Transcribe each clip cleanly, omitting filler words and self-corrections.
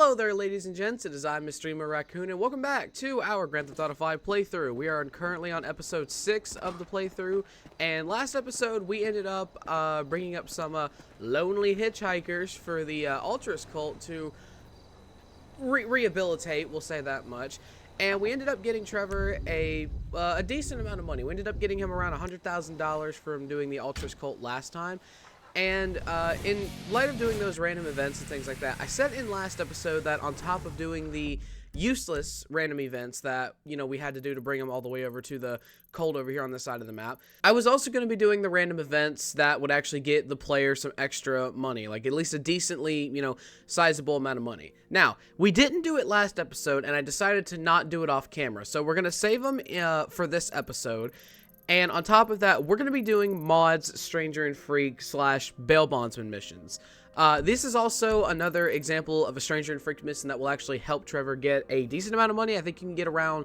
Hello there, ladies and gents. It is I, Mr. Emo Raccoon, and welcome back to our Grand Theft Auto 5 playthrough. We are currently on episode 6 of the playthrough, and last episode we ended up bringing up some lonely hitchhikers for the Ultras cult to rehabilitate, we'll say that much. And we ended up getting Trevor a decent amount of money. We ended up getting him around $100,000 from doing the Ultras cult last time. And in light of doing those random events and things like that, I said in last episode that on top of doing the useless random events that, you know, we had to do to bring them all the way over to the cult over here on this side of the map, I was also going to be doing the random events that would actually get the player some extra money, like at least a decently, you know, sizable amount of money. Now, we didn't do it last episode, and I decided to not do it off camera, so we're going to save them for this episode. And on top of that, we're going to be doing mods, Stranger and Freak / Bail Bondsman missions. This is also another example of a Stranger and Freak mission that will actually help Trevor get a decent amount of money. I think you can get around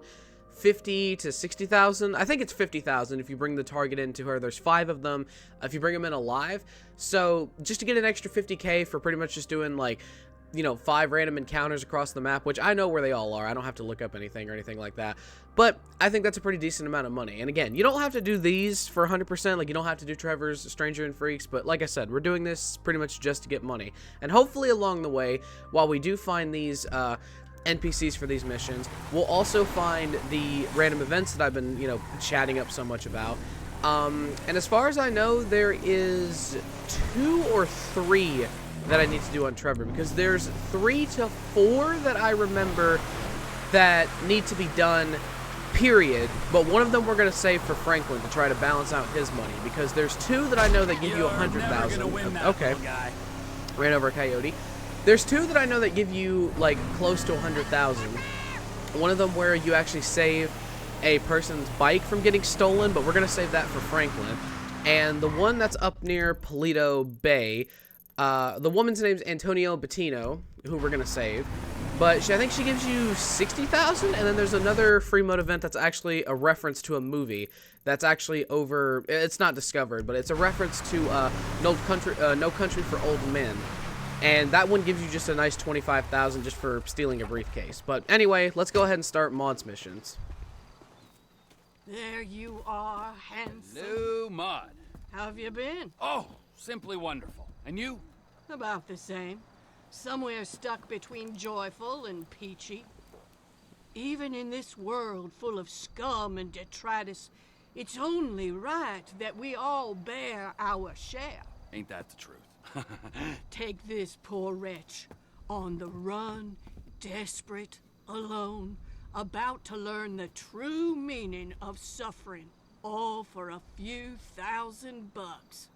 50 to 60,000. I think it's 50,000 if you bring the target into her. There's 5 of them if you bring them in alive. So just to get an extra 50k for pretty much just doing, like, you know, 5 random encounters across the map, which I know where they all are. I don't have to look up anything or anything like that. But I think that's a pretty decent amount of money. And again, you don't have to do these for 100%. Like, you don't have to do Trevor's Stranger and Freaks. But like I said, we're doing this pretty much just to get money. And hopefully along the way, while we do find these NPCs for these missions, we'll also find the random events that I've been, you know, chatting up so much about. And as far as I know, there is 2 or 3 that I need to do on Trevor, because there's 3 to 4 that I remember that need to be done, period. But one of them we're going to save for Franklin to try to balance out his money, because there's 2 that I know that give you 100,000. Okay, ran over a coyote. There's 2 that I know that give you like close to 100,000. One of them where you actually save a person's bike from getting stolen, but we're going to save that for Franklin. And the one that's up near Paleto Bay, the woman's name's Antonio Bettino, who we're gonna save, but I think she gives you 60,000. And then there's another free mode event that's actually a reference to a movie that's actually over. It's not discovered, but it's a reference to No Country for Old Men, and that one gives you just a nice 25,000 just for stealing a briefcase. But anyway, let's go ahead and start mods missions. There you are, handsome. New mod. How have you been? Oh, simply wonderful. And you? About the same. Somewhere stuck between joyful and peachy. Even in this world full of scum and detritus, it's only right that we all bear our share. Ain't that the truth? Take this poor wretch, on the run, desperate, alone, about to learn the true meaning of suffering, all for a few $1,000.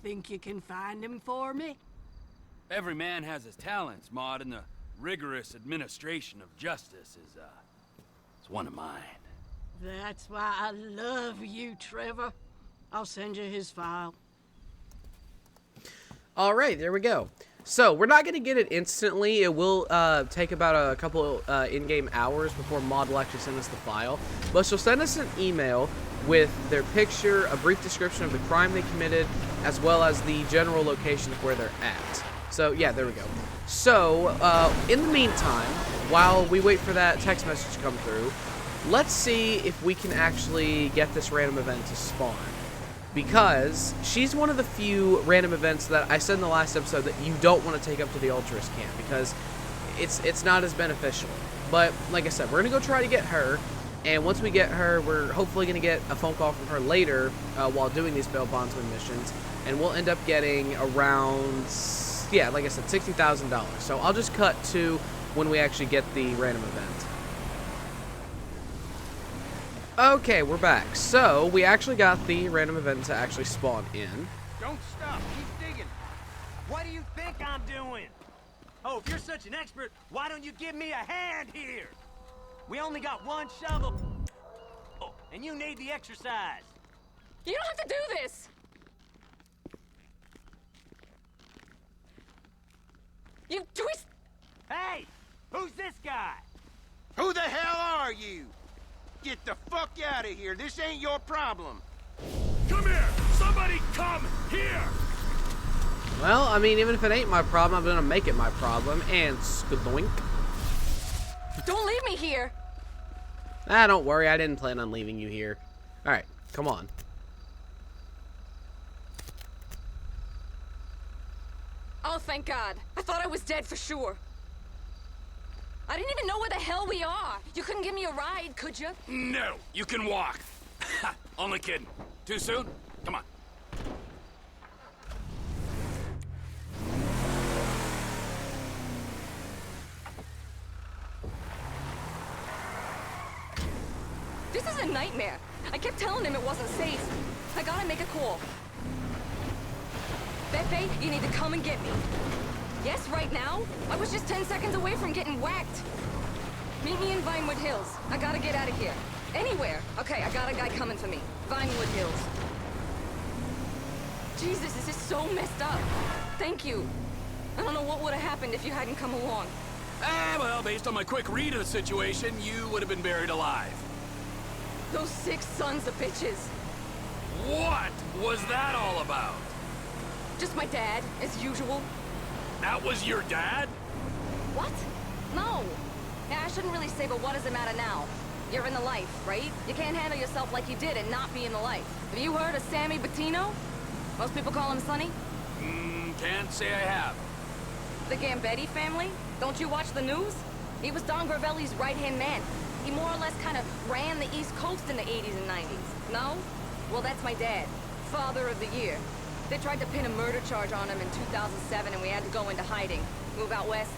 Think you can find him for me? Every man has his talents, Maud, and the rigorous administration of justice is one of mine. That's why I love you, Trevor. I'll send you his file. All right, there we go. So we're not going to get it instantly. It will take about a couple in-game hours before Maud will actually send us the file. But she'll send us an email with their picture, a brief description of the crime they committed, as well as the general location of where they're at. So yeah, there we go. So in the meantime, while we wait for that text message to come through, let's see if we can actually get this random event to spawn. Because she's one of the few random events that I said in the last episode that you don't want to take up to the Ultras camp, because it's not as beneficial. But like I said, we're going to go try to get her. And once we get her, we're hopefully going to get a phone call from her later while doing these Bail Bondsman missions. And we'll end up getting around, yeah, like I said, $60,000. So I'll just cut to when we actually get the random event. Okay, we're back. So we actually got the random event to actually spawn in. Don't stop. Keep digging. What do you think I'm doing? Oh, if you're such an expert, why don't you give me a hand here? We only got 1 shovel. Oh, and you need the exercise. You don't have to do this! You twist... Hey, who's this guy? Who the hell are you? Get the fuck out of here. This ain't your problem. Come here! Somebody come here! Well, I mean, even if it ain't my problem, I'm gonna make it my problem. And skadoink. Don't leave me here. Ah, don't worry. I didn't plan on leaving you here. All right, come on. Oh, thank God. I thought I was dead for sure. I didn't even know where the hell we are. You couldn't give me a ride, could you? No, you can walk. Only kidding. Too soon? Come on. This is a nightmare. I kept telling him it wasn't safe. I gotta make a call. Pepe, you need to come and get me. Yes, right now? I was just 10 seconds away from getting whacked. Meet me in Vinewood Hills. I gotta get out of here. Anywhere. Okay, I got a guy coming for me. Vinewood Hills. Jesus, this is so messed up. Thank you. I don't know what would have happened if you hadn't come along. Well, based on my quick read of the situation, you would have been buried alive. Those 6 sons of bitches. What was that all about? Just my dad, as usual. That was your dad? What? No. Yeah, I shouldn't really say, but what does it matter now? You're in the life, right? You can't handle yourself like you did and not be in the life. Have you heard of Sammy Bettino? Most people call him Sonny. Can't say I have. The Gambetti family? Don't you watch the news? He was Don Gravelli's right-hand man. He more or less kind of ran the East Coast in the 80s and 90s. No? Well, that's my dad. Father of the Year. They tried to pin a murder charge on him in 2007 and we had to go into hiding. Move out west.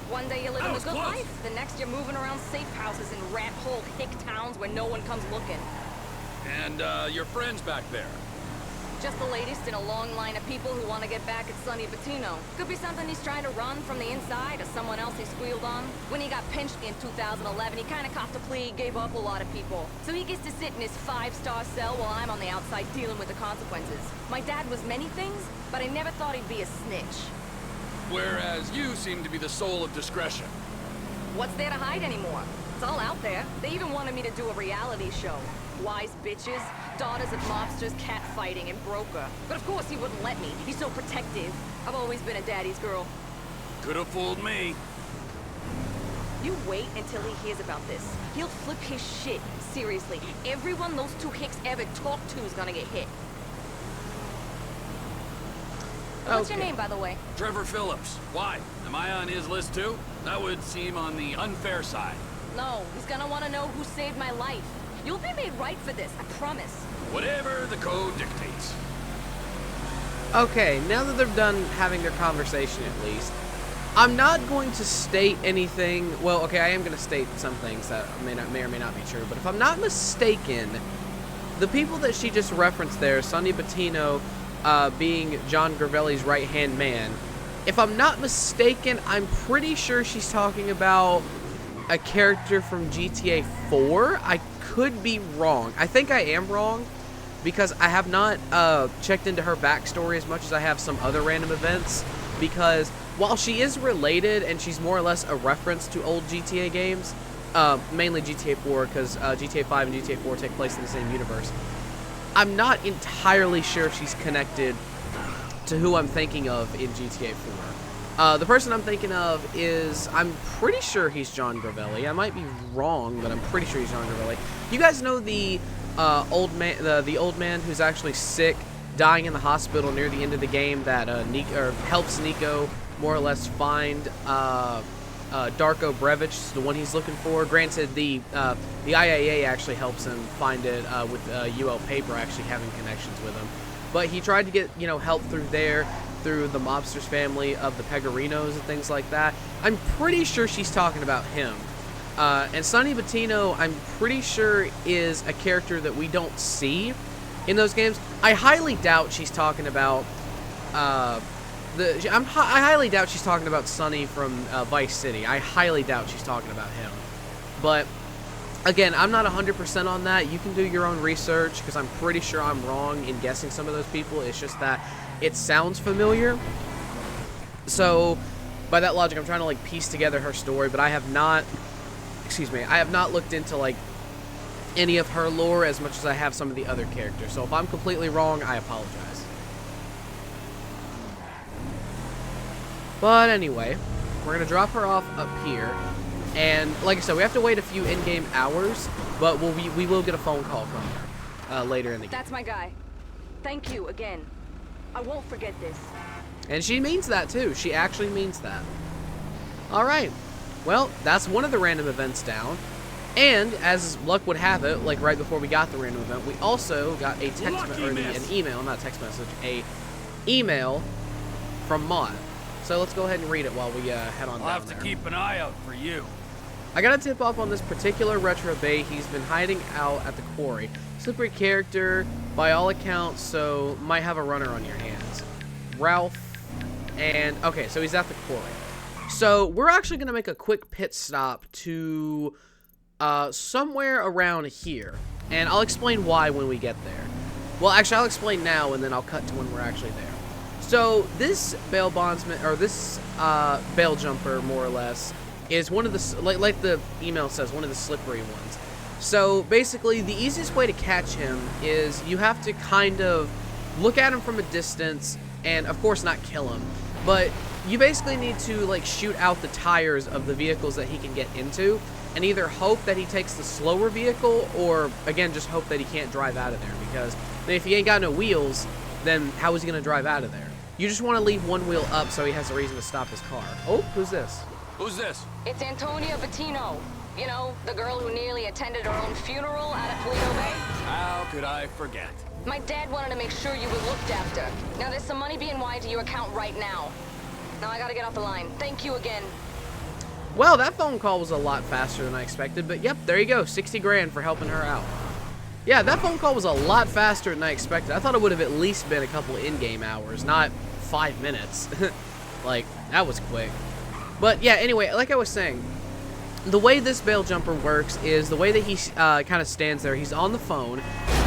One day you're living That the was good close. life. The next you're moving around safe houses in rat-hole hick towns where no one comes looking. And, your friends back there? Just the latest in a long line of people who want to get back at Sonny Bettino. Could be something he's trying to run from the inside or someone else he squealed on. When he got pinched in 2011, he kind of copped a plea, gave up a lot of people. So he gets to sit in his 5-star cell while I'm on the outside dealing with the consequences. My dad was many things, but I never thought he'd be a snitch. Whereas you seem to be the soul of discretion. What's there to hide anymore? It's all out there. They even wanted me to do a reality show. Wise bitches, daughters of mobsters, catfighting, and broker. But of course he wouldn't let me. He's so protective. I've always been a daddy's girl. Could have fooled me. You wait until he hears about this. He'll flip his shit. Seriously. Everyone those 2 hicks ever talked to is gonna get hit. What's your Okay. name, by the way? Trevor Phillips. Why? Am I on his list too? That would seem on the unfair side. No, he's gonna want to know who saved my life. You'll be made right for this, I promise. Whatever the code dictates. Okay, now that they're done having their conversation at least, I'm not going to state anything. Well, okay, I am going to state some things that may or may not be true, but if I'm not mistaken, the people that she just referenced there, Sonny Bettino being John Gravelli's right-hand man, if I'm not mistaken, I'm pretty sure she's talking about a character from GTA 4. I could be wrong. I think I am wrong because I have not checked into her backstory as much as I have some other random events, because while she is related and she's more or less a reference to old GTA games, mainly GTA 4 because GTA 5 and GTA 4 take place in the same universe, I'm not entirely sure if she's connected to who I'm thinking of in GTA 4. The person I'm thinking of is, I'm pretty sure he's John Gravelli. I might be wrong, but I'm pretty sure he's John Gravelli. You guys know the old man who's actually sick, dying in the hospital near the end of the game, that helps Nico more or less find Darko Brevic, the one he's looking for. Granted, the IAA actually helps him find it with UL Paper actually having connections with him. But he tried to get help through the mobsters family of the Pegorinos and things like that. I'm pretty sure she's talking about him. And Sonny Bettino, I'm pretty sure, is a character that we don't see in those games. I highly doubt she's talking about I highly doubt she's talking about Sonny from Vice City. I highly doubt she's talking about him. But again, I'm not 100% on that. You can do your own research because I'm pretty sure I'm wrong in guessing some of those people. It's just that it sounds familiar. So by that logic, I'm trying to like piece together her story, but I have not, I have not looked into like any of her lore as much as I have some of the other characters. So if I'm completely wrong, I apologize. But anyway, we're going to drop her off up here. And like I said, we have to wait a few in-game hours, but we will get a phone call from her later in the game. That's my guy. Thank you again. I won't forget this. And she means that too. She actually means that. Alright. Well, that's one of the random events down. And as luck would have it, like right before we got the random event, we also got a an email, not a text message, a email from Maud. So let's go ahead and read it while we head on down I'll have to there. keep an eye out for you. I got a tip off on this particular retro bay. He's been hiding out at the quarry. Slippery character, by all accounts, so might have a runner on your hands. Ralph, and okay, so he's at the quarry. So we're actually gonna make a quick pit stop to somewhere around here, and I'll explain why when we get there. Well, actually, I'll explain now, and then I'll cut to when we're actually there. So this bail bondsman, or this bail jumper, more or less, is one of the, like the email says, one of the slippery ones. So basically, the easiest way to catch him is you have to kind of look at him from a distance, and of course not kill him, but you basically need to like shoot out the tires of the vehicles that he can get into, and either hope that he takes the slower vehicle, or again just hope that he can't drive out of there, because if he ain't got no wheels, then how is he gonna drive out of there? You just want to leave one wheel up so he has a reason to stop his car. Oh, who's this? Who's this? It's Antonia Bettino. You know, the girl who nearly attended her own funeral out at Toledo Bay. How could I forget? My dad wanted to make sure you were looked after. Now there's some money being wired to your account right now. Now I gotta get off the line. Thank you again. Well, that phone call was a lot faster than I expected, but yep, there you go, 60 grand for helping her out. Yeah, that phone call was a lot faster than I expected. I thought it would have at least been a couple in-game hours, not 5 minutes. Like, that was quick. But yeah, anyway, like I was saying, the way this bail jumper works is the way that he kind of stands there. He's on the phone,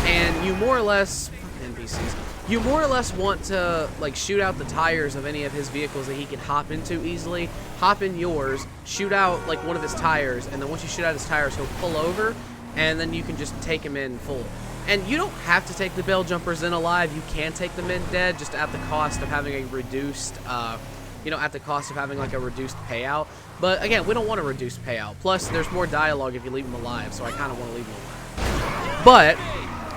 and you more or less, NPCs, you more or less want to like shoot out the tires of any of his vehicles that he can hop into easily. Hop in yours, shoot out like one of his tires, and then once you shoot out his tires, he'll pull over, and then you can just take him in full. And you don't have to take the bail jumpers in alive. You can take them in dead, just at the cost of having a reduced, at the cost of having like a reduced payout. But again, we don't want a reduced payout. Plus, there's more dialogue if you leave them alive, so I kind of want to leave them alive. But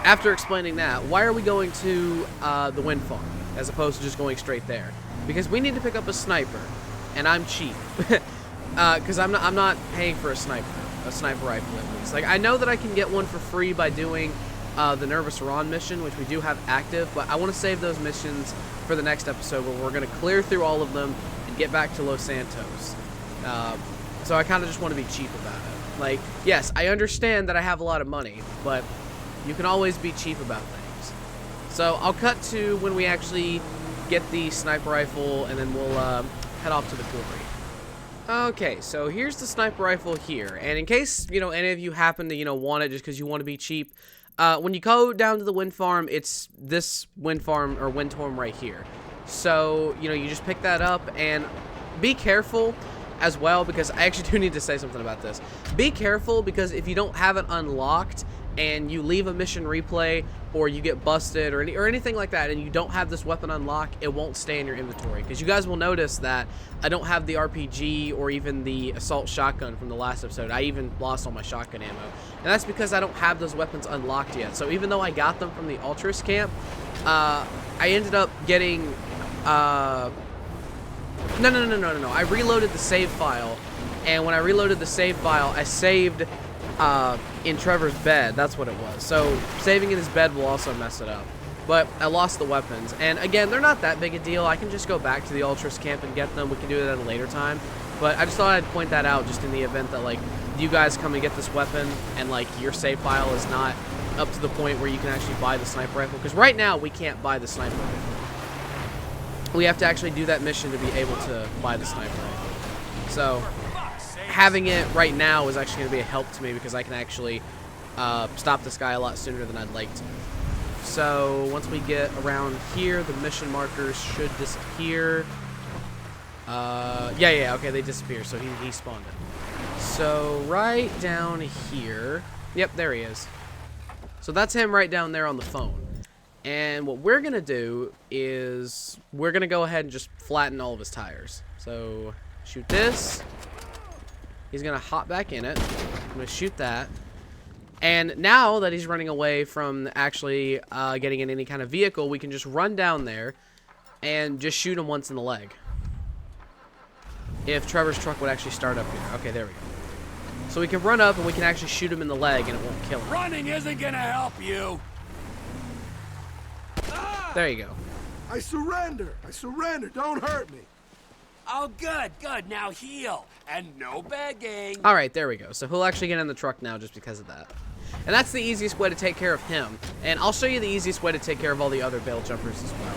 after explaining that, why are we going to the wind farm as opposed to just going straight there? Because we need to pick up a sniper, and I'm cheap, because I'm not paying for a sniper rifle at least. Like, I know that I can get one for free by doing the Nervous Ron mission, which we do have active, but I want to save those missions for the next episode where we're going to clear through all of them and get back to Los Santos. So I kind of just want to be cheap about it. Like, yes, I understand that I have a lot of money, but you can always be cheap about things. So I'll cut to when we actually get the sniper rifle, and then we'll head off to the quarry. Okay, so here's the sniper rifle here, and in case, any of you happen to, want it just because you want to be cheap, when you go down to the wind farm, it's this wind farm, or wind farm right here. So, you just pick that up, and be careful as well, because I actually do need to say something about this. Be careful, because if you don't have it unlocked, and you leave a mission replay, or you get busted, or anything like that, and you don't have this weapon unlocked, it won't stay in your inventory. Because you guys will notice that I don't have the RPG or even the assault shotgun from the last episode. I even lost all my shotgun ammo. And that's because I don't have those weapons unlocked yet. So even though I got them from the Ultras camp, I ended up getting... No. I reloaded the save file, and when I reloaded the save file, I saved... in Trevor's bed. That's what it was. So saving in his bed will also mess it up. But I lost the weapons, and again, they're not that big a deal. I can just go back to the Ultras camp and get them. We can do it at a later time, but I just thought I'd point that out, just in the event that like you guys come and get this weapon and like your save file is not up to the point where you can actually buy the sniper rifle, because right now we can't buy the sniper rifle. We have to actually do that mission to be able to buy the sniper rifle. So having it right now is actually going to be a help to me, because I can actually stop this guy a lot sooner than I'd like to. So once we get around here, the mission markers should disappear. Okay, they disappear, so he spawned it. So right down here, yep, there he is. So that's him right down there on the phone. And what we're going to do is we're going to go ahead and just flatten all of his tires. So, shoot this. He's going to hop back in it. I'm going to shoot that. And now that he's running away from actually getting in any kind of vehicle, we can just run down there and just shoot him once in the leg. If Trevor's truck would actually start up here. Okay, there we go. So we can run up and we can actually shoot him in the leg and it won't kill him. Running isn't gonna help you. There you go. I surrender. Don't hurt me. Oh, good. Now heal. And no begging. Alright, there we go. So he'll actually get in the truck now just because of that. And that's the easiest way to take care of him. And I'll show you the easiest way to take care of all the other bail jumpers as well.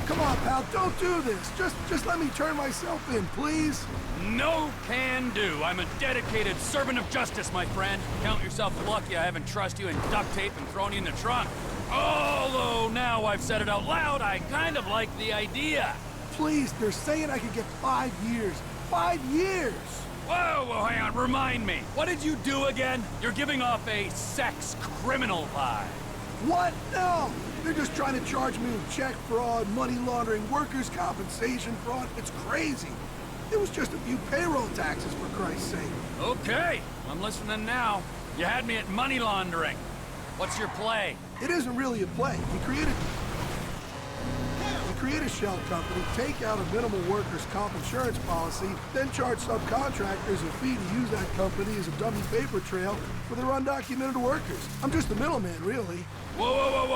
Come on, pal, don't do this. Just let me turn myself in, please. No can do. I'm a dedicated servant of justice, my friend. Count yourself lucky I haven't trussed you in duct tape and thrown you in the trunk. Although now I've said it out loud, I kind of like the idea. Please, they're saying I could get 5 years. 5 years! Whoa, hang on, remind me. What did you do again? You're giving off a sex criminal vibe. What? No! They're just trying to charge me with check fraud, money laundering, workers' compensation fraud. It's crazy. It was just a few payroll taxes, for Christ's sake. Okay, I'm listening now. You had me at money laundering. What's your play? It isn't really a play. We create a shell company, take out a minimal workers' comp insurance policy, then charge subcontractors a fee to use that company as a dummy paper trail for their undocumented workers. I'm just the middleman, really. Whoa.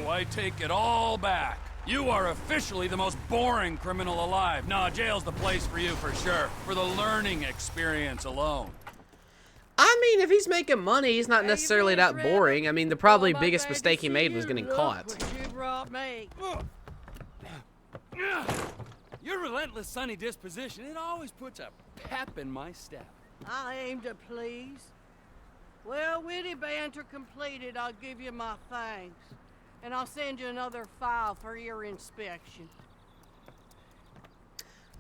I take it all back. You are officially the most boring criminal alive. Nah, jail's the place for you for sure. For the learning experience alone. I mean, if he's making money, he's not necessarily that boring. I mean, the probably biggest mistake he made was getting caught. Your relentless sunny disposition, it always puts a pep in my step. I aim to please. Well, witty banter completed, I'll give you my thanks. And I'll send you another file for your inspection.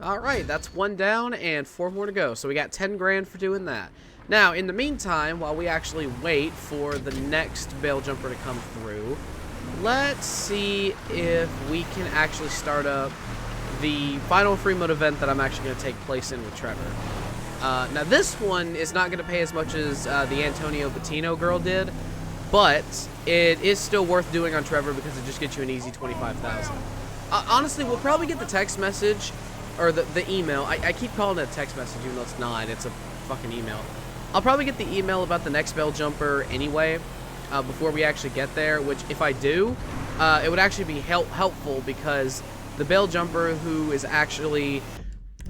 Alright, that's 1 down and 4 more to go. So we got 10 grand for doing that. Now, in the meantime, while we actually wait for the next bail jumper to come through, let's see if we can actually start up the final free mode event that I'm actually going to take place in with Trevor. Now, this one is not going to pay as much as the Antonio Bettino girl did, but it is still worth doing on Trevor because it just gets you an easy 25,000. Honestly, we'll probably get the text message, or the email. I keep calling it a text message even though it's not. It's a fucking email. I'll probably get the email about the next bail jumper anyway, before we actually get there, which if I do, it would actually be helpful because the bail jumper who is actually,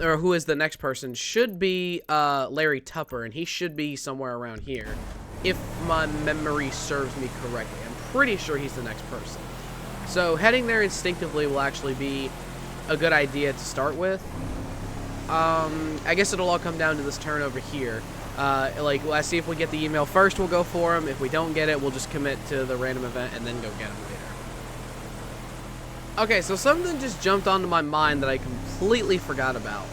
or who is the next person, should be Larry Tupper, and he should be somewhere around here, if my memory serves me correctly. I'm pretty sure he's the next person. So heading there instinctively will actually be a good idea to start with. I guess it'll all come down to this turn over here. Like, let's see if we get the email first, we'll go for him. If we don't get it, we'll just commit to the random event and then go get him later. Okay, so something just jumped onto my mind that I completely forgot about.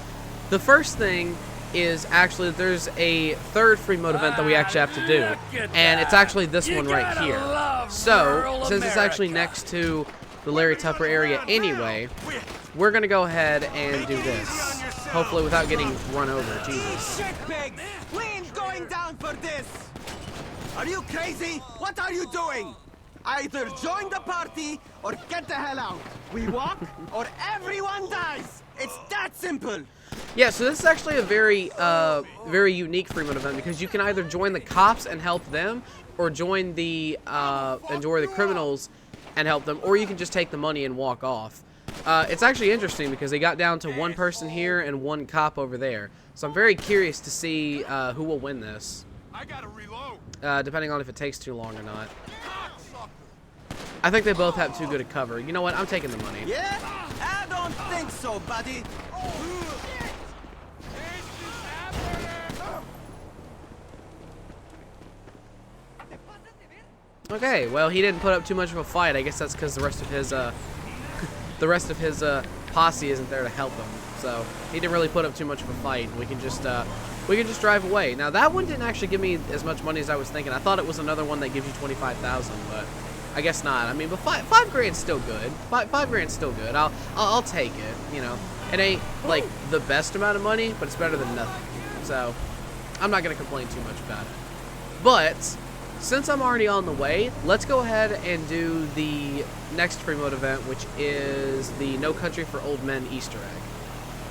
The first thing is actually there's a third free mode event that we actually have to do, and it's actually this one right here. So, since it's actually next to the Larry Tupper area anyway, we're gonna go ahead and do this. Hopefully without getting run over. Jesus. Shitpigs! We ain't going down for this! Are you crazy? What are you doing? Either join the party or get the hell out. We walk or everyone dies. It's that simple. Yeah, so this is actually a very, very unique free mode event because you can either join the cops and help them, or join the criminals and help them, or you can just take the money and walk off. It's actually interesting because they got down to 1 person here and 1 cop over there. So I'm very curious to see who will win this. I gotta reload. Depending on if it takes too long or not. I think they both have too good a cover. You know what? I'm taking the money. Yeah? I don't think so, buddy. Okay, well, he didn't put up too much of a fight. I guess that's because the rest of his posse isn't there to help him. So he didn't really put up too much of a fight. We can just drive away. Now that one didn't actually give me as much money as I was thinking. I thought it was another one that gives you 25,000, but I guess not. I mean, but five grand's still good. Five grand's still good. I'll take it. You know, it ain't like the best amount of money, but it's better than nothing. So I'm not gonna complain too much about it. But since I'm already on the way, let's go ahead and do the next free mode event, which is the No Country for Old Men Easter egg.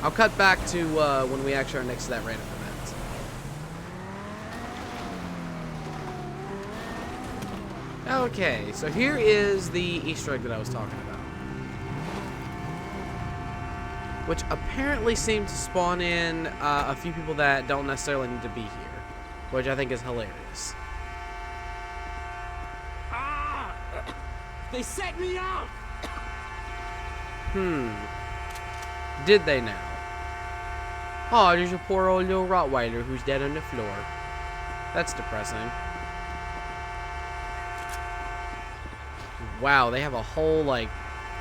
I'll cut back to when we actually are next to that random event. Okay, so here is the Easter egg that I was talking about, which apparently seemed to spawn in a few people that don't necessarily need to be here, which I think is hilarious. They set me up! Did they now? Oh, there's a poor old little Rottweiler who's dead on the floor. That's depressing. Wow, they have a whole, like,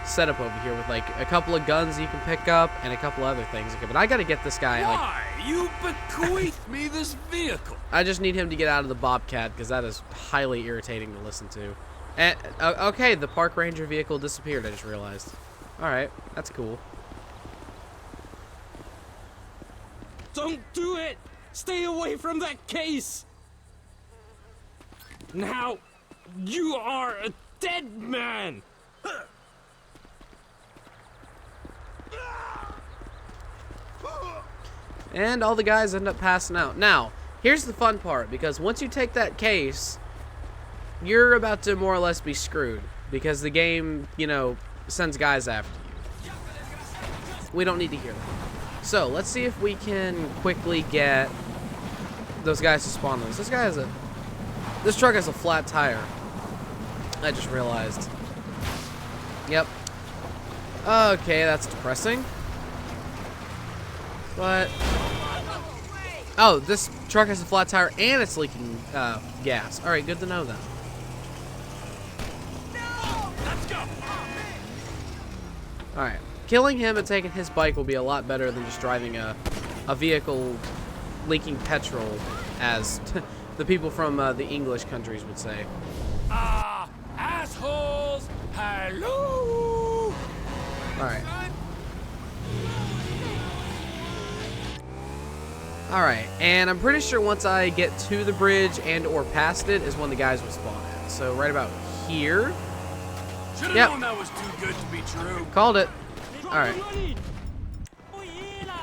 setup over here with, like, a couple of guns you can pick up and a couple other things. Okay, but I gotta get this guy, like... Why? You bequeathed me this vehicle. I just need him to get out of the Bobcat, because that is highly irritating to listen to. And, okay, the park ranger vehicle disappeared, I just realized. Alright, that's cool. Don't do it! Stay away from that case! Now, you are a dead man! And all the guys end up passing out. Now, here's the fun part, because once you take that case, you're about to more or less be screwed, because the game, you know, sends guys after you. We don't need to hear that. So, let's see if we can quickly get those guys to spawn on us. This truck has a flat tire. I just realized. Yep. Okay, that's depressing. But... oh, this truck has a flat tire and it's leaking gas. Alright, good to know that. Let's go. Alright. Killing him and taking his bike will be a lot better than just driving a vehicle leaking petrol, as the people from the English countries would say. Assholes! Hello! Alright. Alright, and I'm pretty sure once I get to the bridge and or past it is when the guys will spawn at. So right about here. Should've Yep. known that was too good to be true. Called it. Alright.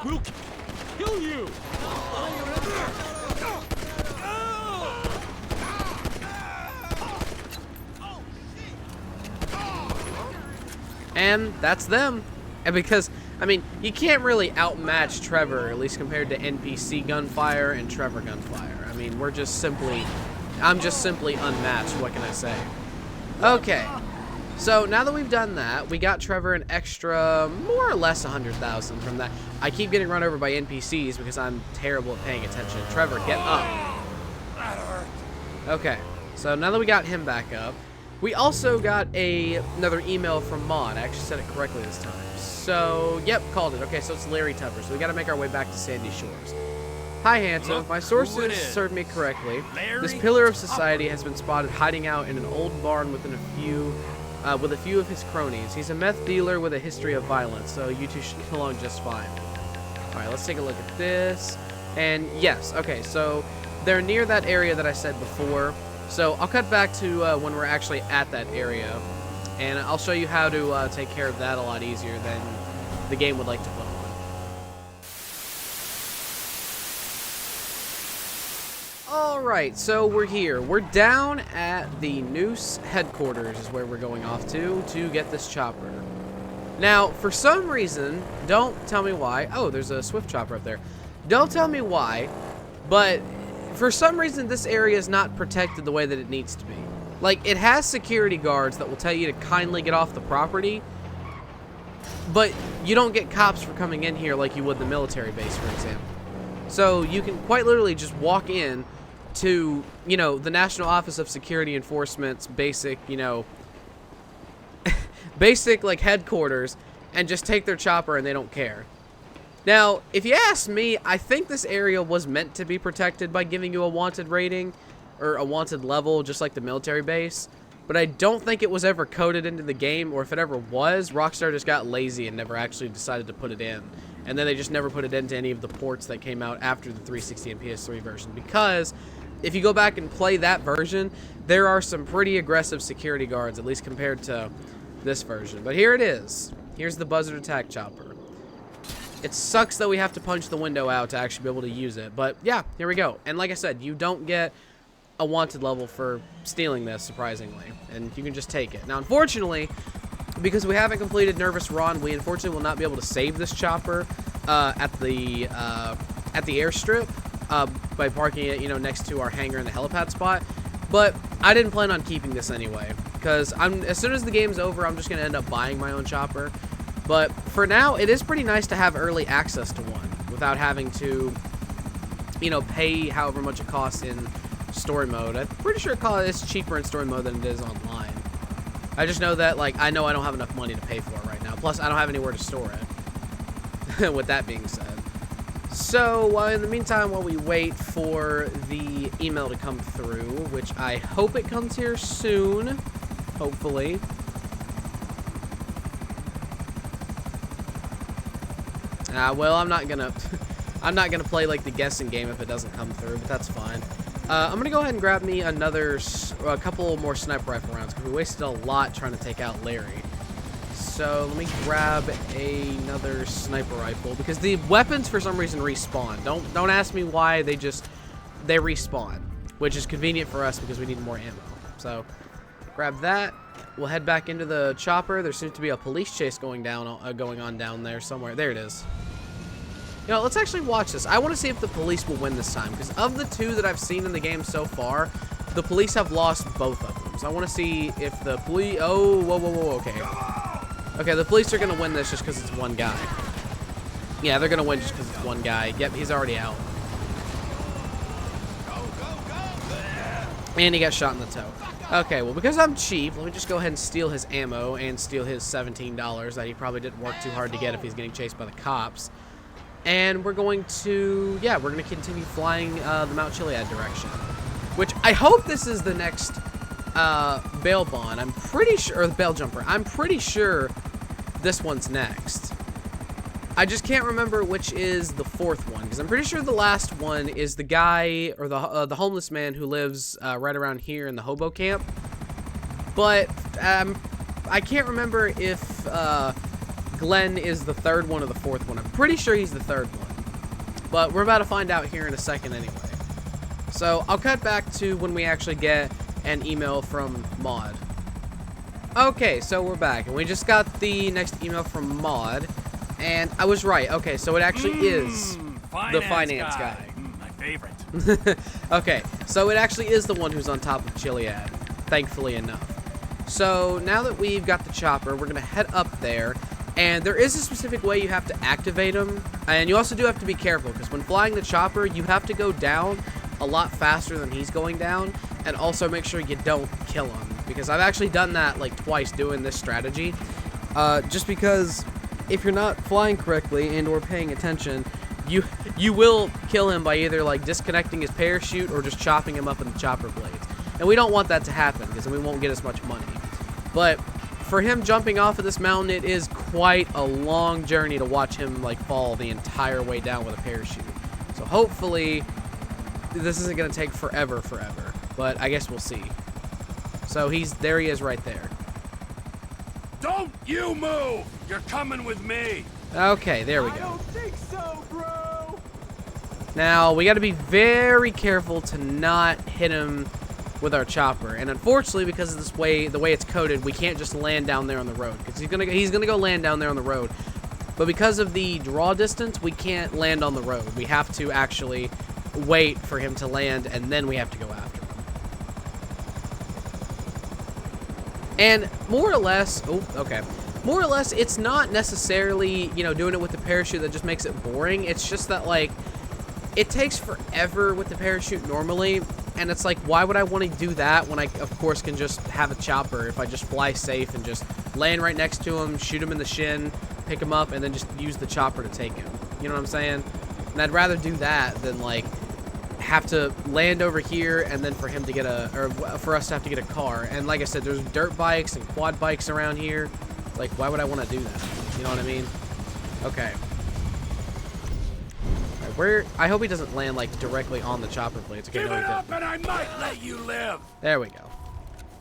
We'll kill you! And that's them. And because, I mean, you can't really outmatch Trevor, at least compared to NPC gunfire and Trevor gunfire. I mean, I'm just simply unmatched, what can I say? Okay, so now that we've done that, we got Trevor an extra, more or less 100,000 from that. I keep getting run over by NPCs because I'm terrible at paying attention. Trevor, get up. Okay, so now that we got him back up, we also got another email from Maud. I actually said it correctly this time. So, yep, called it. Okay, so it's Larry Tupper. So we got to make our way back to Sandy Shores. Hi, Handsome. Look My who sources it is. served me correctly. Larry This pillar of society has been spotted hiding out in an old barn with a few of his cronies. He's a meth dealer with a history of violence, so you two should get along just fine. All right, let's take a look at this. And yes, okay, so they're near that area that I said before. So I'll cut back to when we're actually at that area, and I'll show you how to take care of that a lot easier than the game would like to put on. Alright, so we're here. We're down at the Noose headquarters is where we're going off to get this chopper. Now, for some reason, don't tell me why. Oh, there's a swift chopper up there. Don't tell me why, but for some reason this area is not protected the way that it needs to be. Like, it has security guards that will tell you to kindly get off the property, but you don't get cops for coming in here like you would the military base, for example. So you can quite literally just walk in to, you know, the National Office of Security Enforcement's basic, you know, basic, like, headquarters, and just take their chopper and they don't care. Now, if you ask me, I think this area was meant to be protected by giving you a wanted rating, or a wanted level, just like the military base. but I don't think it was ever coded into the game, or if it ever was, Rockstar just got lazy and never actually decided to put it in. And then they just never put it into any of the ports that came out after the 360 and PS3 version, because if you go back and play that version, there are some pretty aggressive security guards, at least compared to this version. But here it is. Here's the Buzzard Attack Chopper. It sucks that we have to punch the window out to actually be able to use it, but yeah, here we go. And like I said, you don't get a wanted level for stealing this, surprisingly, and you can just take it. Now, unfortunately, because we haven't completed Nervous Ron, we unfortunately will not be able to save this chopper at the airstrip by parking it, you know, next to our hangar in the helipad spot. But I didn't plan on keeping this anyway, because as soon as the game's over, I'm just gonna end up buying my own chopper. But for now, it is pretty nice to have early access to one without having to, you know, pay however much it costs in story mode. I'm pretty sure it's cheaper in story mode than it is online. I just know that, like, I know I don't have enough money to pay for it right now. Plus, I don't have anywhere to store it. With that being said. So, in the meantime, while we wait for the email to come through, which I hope it comes here soon, hopefully. Well, I'm not gonna play like the guessing game if it doesn't come through, but that's fine. I'm gonna go ahead and grab me a couple more sniper rifle rounds, because we wasted a lot trying to take out Larry. So let me grab another sniper rifle, because the weapons for some reason respawn. Don't ask me why, they respawn, which is convenient for us because we need more ammo. So grab that. We'll head back into the chopper. There seems to be a police chase going on down there somewhere. There it is. You know, let's actually watch this. I want to see if the police will win this time, because of the two that I've seen in the game so far, the police have lost both of them. So I want to see if the police... Oh, whoa, okay. Okay, the police are going to win this just because it's one guy. Yeah, they're going to win just because it's one guy. Yep, he's already out. And he got shot in the toe. Okay, well, because I'm cheap, let me just go ahead and steal his ammo and steal his $17 that he probably didn't work too hard to get if he's getting chased by the cops. And we're going to, yeah, we're going to continue flying the Mount Chiliad direction. Which, I hope this is the next bail bond. I'm pretty sure, or the bail jumper. I'm pretty sure this one's next. I just can't remember which is the fourth one, because I'm pretty sure the last one is the guy, or the homeless man who lives right around here in the hobo camp. But I can't remember if Glenn is the third one or the fourth one. I'm pretty sure he's the third one. But we're about to find out here in a second anyway. So I'll cut back to when we actually get an email from Maud. Okay, so we're back, and we just got the next email from Maud. And I was right. Okay, so it actually is the finance guy. My favorite. Okay, so it actually is the one who's on top of Chiliad, thankfully enough. So now that we've got the chopper, we're going to head up there. And there is a specific way you have to activate them. And you also do have to be careful, because when flying the chopper, you have to go down a lot faster than he's going down. And also make sure you don't kill him, because I've actually done that like twice doing this strategy. Just because if you're not flying correctly and or paying attention, you will kill him by either like disconnecting his parachute or just chopping him up in the chopper blades. And we don't want that to happen, because then we won't get as much money. But for him jumping off of this mountain, it is quite a long journey to watch him like fall the entire way down with a parachute. So hopefully this isn't going to take forever. But I guess we'll see. So there he is right there. Don't you move! You're coming with me! Okay, there we go. I don't think so, bro. Now, we got to be very careful to not hit him with our chopper. And unfortunately, because of this the way it's coded, we can't just land down there on the road, because he's gonna go land down there on the road. But because of the draw distance, we can't land on the road. We have to actually wait for him to land, and then we have to go after him. And more or less, more or less, it's not necessarily, you know, doing it with the parachute that just makes it boring. It's just that, like, it takes forever with the parachute normally, and it's like, why would I want to do that when I, of course, can just have a chopper if I just fly safe and just land right next to him, shoot him in the shin, pick him up, and then just use the chopper to take him. You know what I'm saying? And I'd rather do that than, like, have to land over here, and then for him to get for us to have to get a car. And like I said, there's dirt bikes and quad bikes around here. Like, why would I want to do that? You know what I mean? Okay. Alright, where? I hope he doesn't land like directly on the chopper plates. Okay, Give no, it he up didn't. and I might let you live. There we go.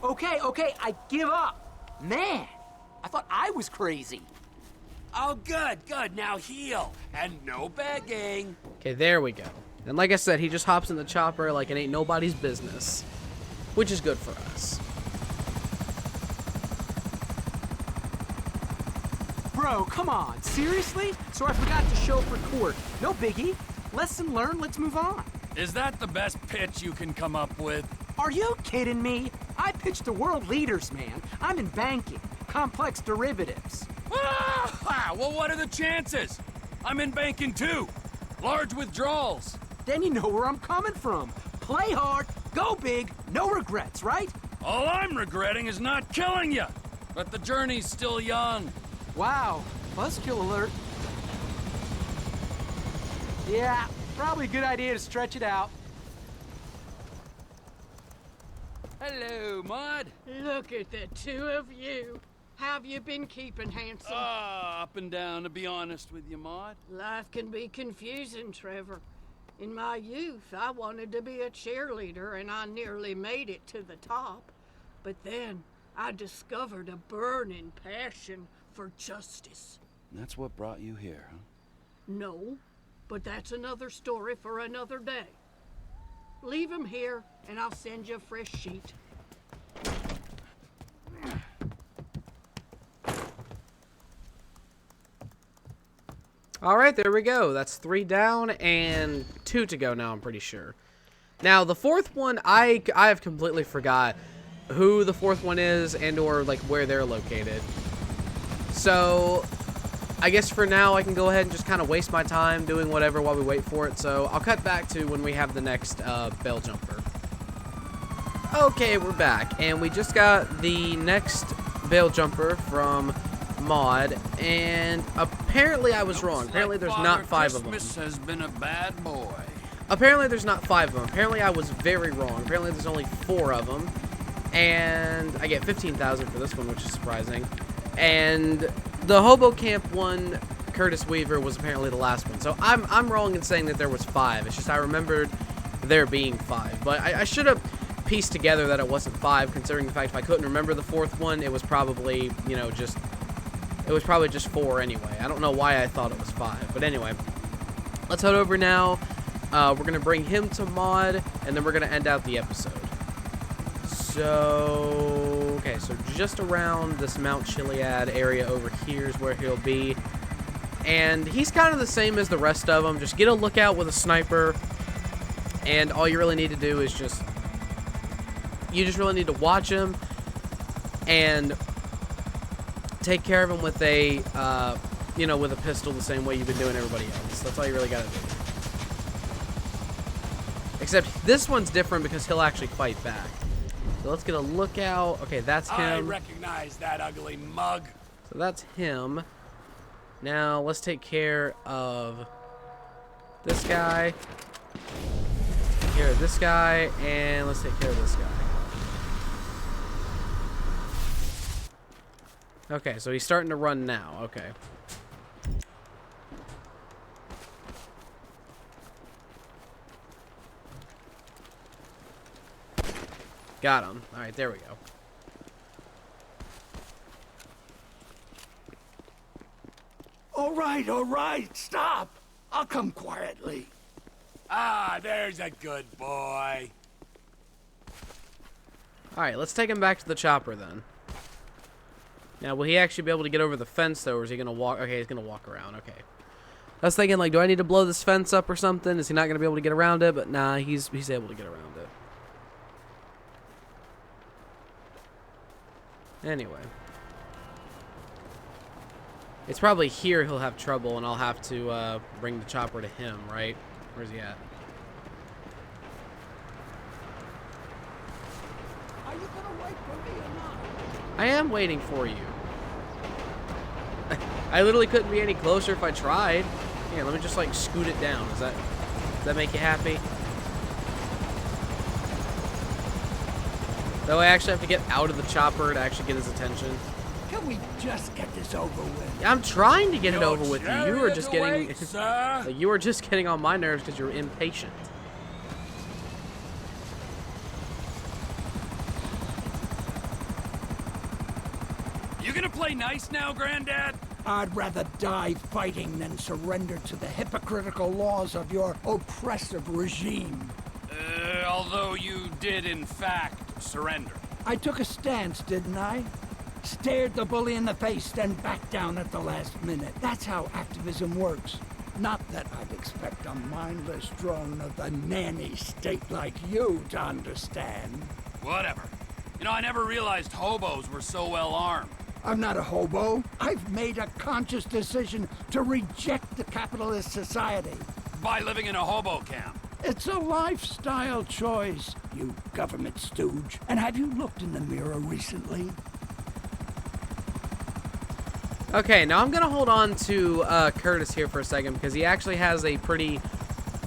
Okay, I give up. Man, I thought I was crazy. Oh, good. Now heal. And no begging. Okay, there we go. And like I said, he just hops in the chopper like it ain't nobody's business, which is good for us. Bro, come on, seriously? So I forgot to show for court. No biggie. Lesson learned, let's move on. Is that the best pitch you can come up with? Are you kidding me? I pitch to world leaders, man. I'm in banking, complex derivatives. Ah! Well, what are the chances? I'm in banking too. Large withdrawals. Then you know where I'm coming from. Play hard, go big, no regrets, right? All I'm regretting is not killing you. But the journey's still young. Wow, buzzkill alert. Yeah, probably a good idea to stretch it out. Hello, Mud. Look at the two of you. Have you been keeping handsome? Up and down, to be honest with you, Maude. Life can be confusing, Trevor. In my youth, I wanted to be a cheerleader, and I nearly made it to the top. But then I discovered a burning passion for justice. That's what brought you here, huh? No, but that's another story for another day. Leave him here, and I'll send you a fresh sheet. All right, there we go. That's 3 down and 2 to go now, I'm pretty sure. Now, the fourth one, I have completely forgot who the fourth one is and or like where they're located. So, I guess for now I can go ahead and just kind of waste my time doing whatever while we wait for it. So, I'll cut back to when we have the next bell jumper. Okay, we're back, and we just got the next bell jumper from Maude, and apparently I was wrong. Apparently there's not 5 of them. Christmas has been a bad boy. Apparently there's not 5 of them. Apparently I was very wrong. Apparently there's only 4 of them. And I get 15,000 for this one, which is surprising. And the Hobo Camp one, Curtis Weaver, was apparently the last one. So I'm wrong in saying that there was 5. It's just I remembered there being 5. But I should have pieced together that it wasn't 5, considering the fact if I couldn't remember the 4th one, it was probably, you know, just... It was probably just 4 anyway. I don't know why I thought it was 5. But anyway, let's head over now. We're going to bring him to Maude, and then we're going to end out the episode. So, okay, so just around this Mount Chiliad area over here is where he'll be. And he's kind of the same as the rest of them. Just get a lookout with a sniper. And all you really need to do is just... You just really need to watch him. And... take care of him with a, you know, with a pistol the same way you've been doing everybody else. That's all you really got to do. Except this one's different because he'll actually fight back. So let's get a lookout. Okay, that's him. I recognize that ugly mug. So that's him. Now let's take care of this guy. Take care of this guy, and let's take care of this guy. Okay, so he's starting to run now. Okay. Got him. All right, there we go. All right, stop. I'll come quietly. Ah, there's a good boy. All right, let's take him back to the chopper then. Now, will he actually be able to get over the fence, though, or is he going to walk? Okay, he's going to walk around. Okay. I was thinking, like, do I need to blow this fence up or something? Is he not going to be able to get around it? But, nah, he's able to get around it. Anyway. It's probably here he'll have trouble, and I'll have to bring the chopper to him, right? Where's he at? Are you gonna wait for me or not? I am waiting for you. I literally couldn't be any closer if I tried. Here, let me just like scoot it down. Does that make you happy? Though I actually have to get out of the chopper to actually get his attention. Can we just get this over with? Yeah, I'm trying to get it over with you. You were chariot just getting awaits, sir. like, you were just getting on my nerves because you're impatient. You gonna play nice now, Granddad? I'd rather die fighting than surrender to the hypocritical laws of your oppressive regime. Although you did, in fact, surrender. I took a stance, didn't I? Stared the bully in the face, then backed down at the last minute. That's how activism works. Not that I'd expect a mindless drone of the nanny state like you to understand. Whatever. You know, I never realized hobos were so well armed. I'm not a hobo. I've made a conscious decision to reject the capitalist society. By living in a hobo camp. It's a lifestyle choice, you government stooge. And have you looked in the mirror recently? Okay, now I'm gonna hold on to Curtis here for a second because he actually has a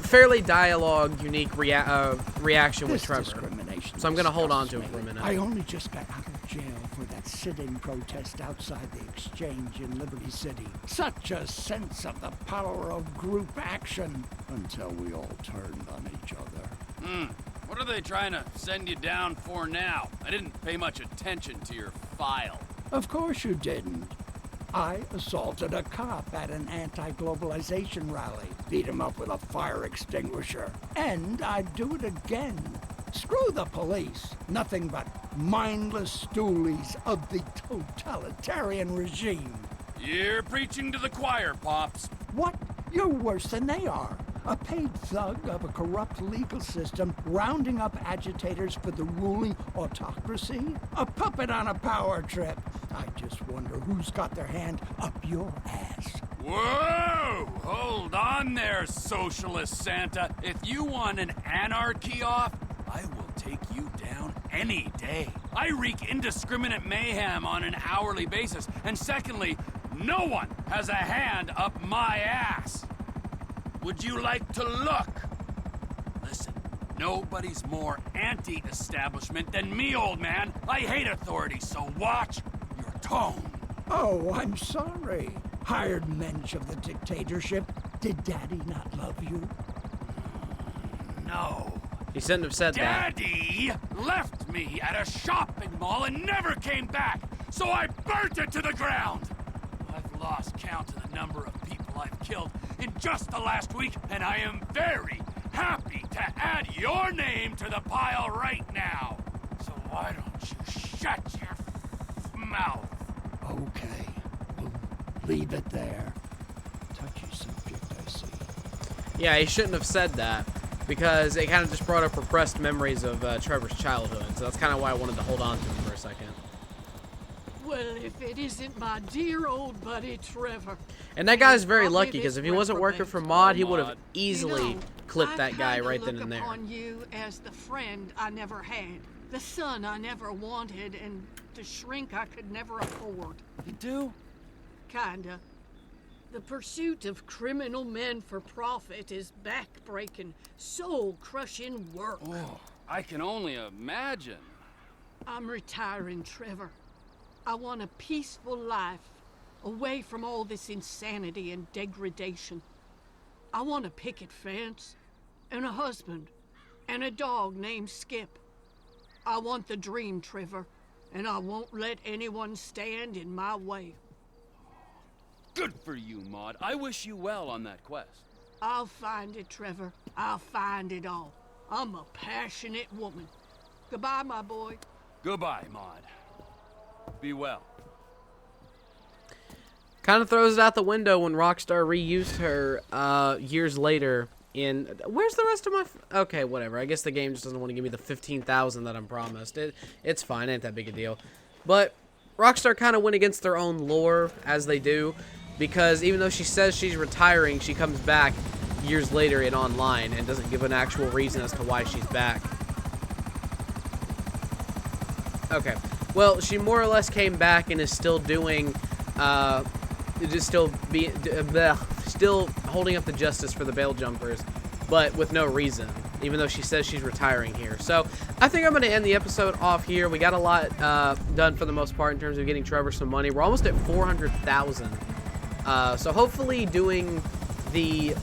fairly dialogue unique reaction with This Trevor. discrimination So I'm gonna hold on to disgusts it for a me. minute. I only just got out of jail for that sit-in protest outside the Exchange in Liberty City. Such a sense of the power of group action until we all turned on each other. What are they trying to send you down for now? I didn't pay much attention to your file. Of course you didn't. I assaulted a cop at an anti-globalization rally, beat him up with a fire extinguisher, and I'd do it again. Screw the police. Nothing but mindless stoolies of the totalitarian regime. You're preaching to the choir, Pops. What? You're worse than they are. A paid thug of a corrupt legal system rounding up agitators for the ruling autocracy? A puppet on a power trip. I just wonder who's got their hand up your ass. Whoa! Hold on there, Socialist Santa. If you want an anarchy off, I will take you down any day. I wreak indiscriminate mayhem on an hourly basis. And secondly, no one has a hand up my ass. Would you like to look? Listen, nobody's more anti-establishment than me, old man. I hate authority, so watch your tone. Oh, I'm sorry. Hired mensch of the dictatorship. Did Daddy not love you? No. He shouldn't have said that. Daddy left me at a shopping mall and never came back, so I burnt it to the ground. I've lost count of the number of people I've killed in just the last week, and I am very happy to add your name to the pile right now. So why don't you shut your mouth? Okay. We'll leave it there. Touchy subject, I see. Yeah, he shouldn't have said that because it kind of just brought up repressed memories of Trevor's childhood. So that's kind of why I wanted to hold on to him for a second. Well, if it isn't my dear old buddy Trevor. And that guy's very Probably lucky because this if he wasn't working for Mod, he would have easily You know, clipped I that guy kinda right then look and there. upon you as the friend I never had, the son I never wanted, and the shrink I could never afford. You do? Kinda. The pursuit of criminal men for profit is back-breaking, soul-crushing work. Oh, I can only imagine. I'm retiring, Trevor. I want a peaceful life, away from all this insanity and degradation. I want a picket fence, and a husband, and a dog named Skip. I want the dream, Trevor, and I won't let anyone stand in my way. Good for you, Maud. I wish you well on that quest. I'll find it, Trevor. I'll find it all. I'm a passionate woman. Goodbye, my boy. Goodbye, Maud. Be well. Kind of throws it out the window when Rockstar reused her years later in... Where's the rest of my... Okay, whatever. I guess the game just doesn't want to give me the 15,000 that I'm promised. It's fine. Ain't that big a deal. But Rockstar kind of went against their own lore, as they do, because even though she says she's retiring, she comes back years later in online and doesn't give an actual reason as to why she's back. Okay. Well, she more or less came back and is still doing, still holding up the justice for the bail jumpers, but with no reason. even though she says she's retiring here. So I think I'm going to end the episode off here. We got a lot done for the most part in terms of getting Trevor some money. We're almost at 400,000. So hopefully doing the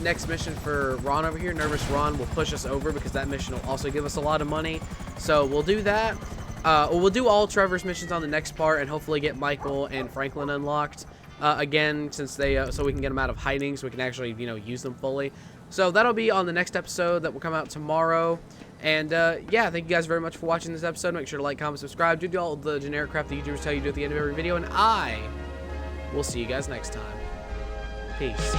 next mission for Ron over here, Nervous Ron, will push us over, because that mission will also give us a lot of money. So we'll do that. We'll do all Trevor's missions on the next part, and hopefully get Michael and Franklin unlocked again, since they so we can get them out of hiding, so we can actually, you know, use them fully. So that'll be on the next episode that will come out tomorrow. And yeah, thank you guys very much for watching this episode. Make sure to like, comment, subscribe, do all the generic crap that YouTubers tell you to do at the end of every video, and I will see you guys next time. Peace.